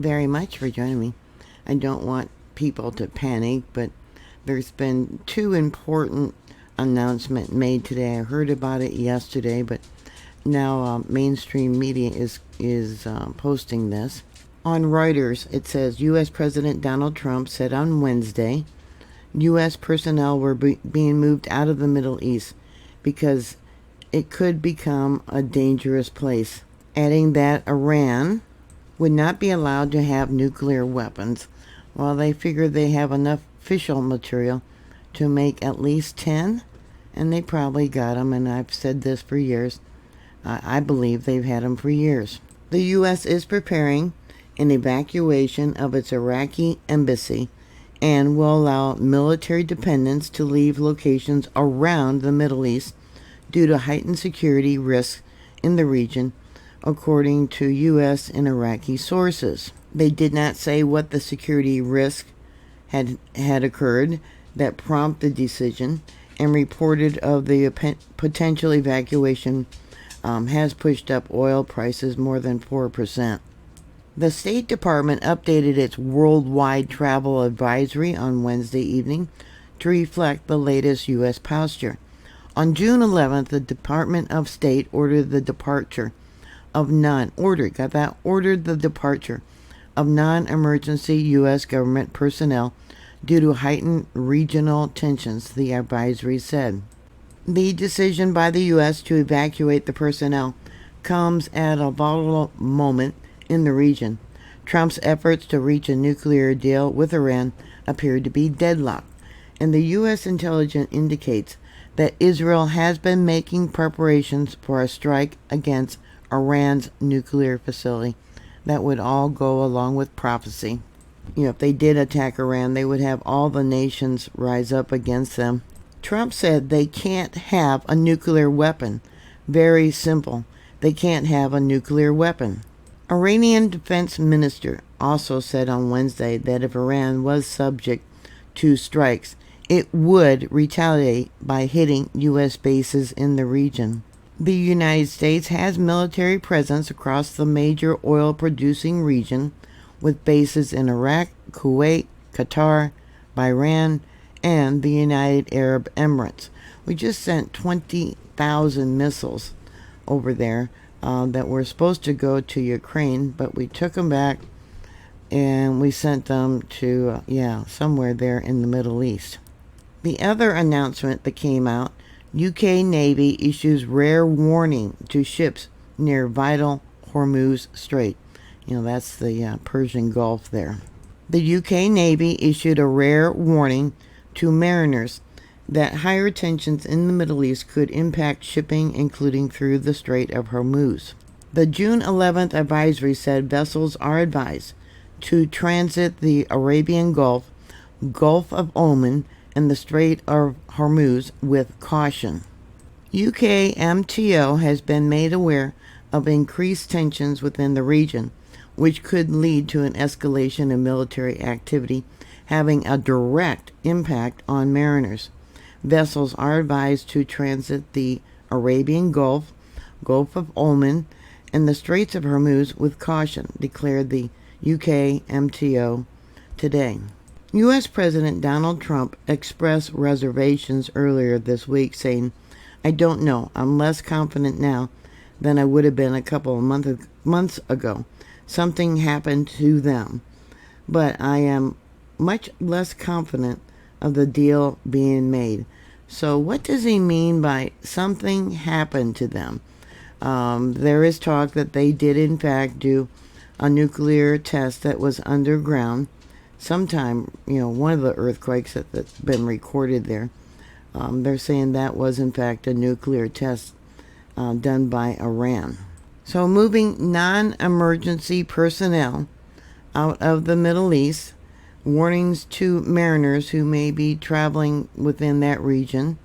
very much for joining me. I don't want people to panic, but there's been two important announcements made today. I heard about it yesterday, but now mainstream media is posting this. On Reuters, it says U.S. President Donald Trump said on Wednesday U.S. personnel were being moved out of the Middle East because it could become a dangerous place, adding that Iran would not be allowed to have nuclear weapons, while they figure they have enough fissile material to make at least 10, and they probably got them, and I've said this for years. I believe they've had them for years. The U.S. is preparing an evacuation of its Iraqi embassy and will allow military dependents to leave locations around the Middle East due to heightened security risks in the region, according to U.S. and Iraqi sources. They did not say what the security risk had occurred that prompted the decision, and reported of the potential evacuation has pushed up oil prices more than 4%. The State Department updated its worldwide travel advisory on Wednesday evening to reflect the latest U.S. posture. On June 11th, the Department of State ordered the departure of non-emergency U.S. government personnel due to heightened regional tensions, the advisory said. The decision by the U.S. to evacuate the personnel comes at a volatile moment in the region. Trump's efforts to reach a nuclear deal with Iran appear to be deadlocked, and the U.S. intelligence indicates that Israel has been making preparations for a strike against Iran's nuclear facility. That would all go along with prophecy. If they did attack Iran, they would have all the nations rise up against them. Trump said they can't have a nuclear weapon. Very simple. They can't have a nuclear weapon. Iranian defense minister also said on Wednesday that if Iran was subject to strikes, it would retaliate by hitting U.S. bases in the region. The United States has military presence across the major oil-producing region, with bases in Iraq, Kuwait, Qatar, Bahrain, and the United Arab Emirates. We just sent 20,000 missiles over there that were supposed to go to Ukraine, but we took them back and we sent them to, somewhere there in the Middle East. The other announcement that came out, UK Navy issues rare warning to ships near vital Hormuz Strait. That's the Persian Gulf there. The UK Navy issued a rare warning to mariners that higher tensions in the Middle East could impact shipping, including through the Strait of Hormuz. The June 11th advisory said vessels are advised to transit the Arabian Gulf, Gulf of Oman, and the Strait of Hormuz with caution. UK MTO has been made aware of increased tensions within the region, which could lead to an escalation of military activity, having a direct impact on mariners. Vessels are advised to transit the Arabian Gulf, Gulf of Oman, and the Straits of Hormuz with caution, declared the UK MTO today. U.S. President Donald Trump expressed reservations earlier this week, saying, "I don't know. I'm less confident now than I would have been a couple of months ago. Something happened to them, but I am much less confident of the deal being made." So what does he mean by something happened to them? There is talk that they did in fact do a nuclear test that was underground sometime, one of the earthquakes that's been recorded there. They're saying that was in fact a nuclear test done by Iran. So moving non-emergency personnel out of the Middle East, warnings to mariners who may be traveling within that region,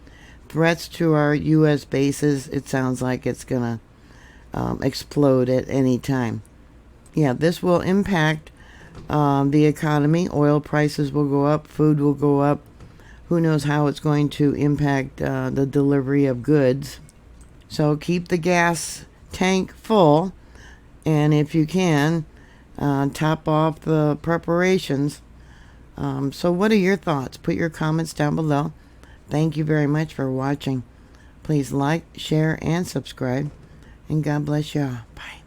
threats to our U.S. bases. It sounds like it's going to explode at any time. This will impact the economy. Oil prices will go up, food will go up. Who knows how it's going to impact the delivery of goods. So keep the gas tank full, and if you can, top off the preparations. So what are your thoughts? Put your comments down below. Thank you very much for watching. Please like, share, and subscribe. And God bless y'all. Bye.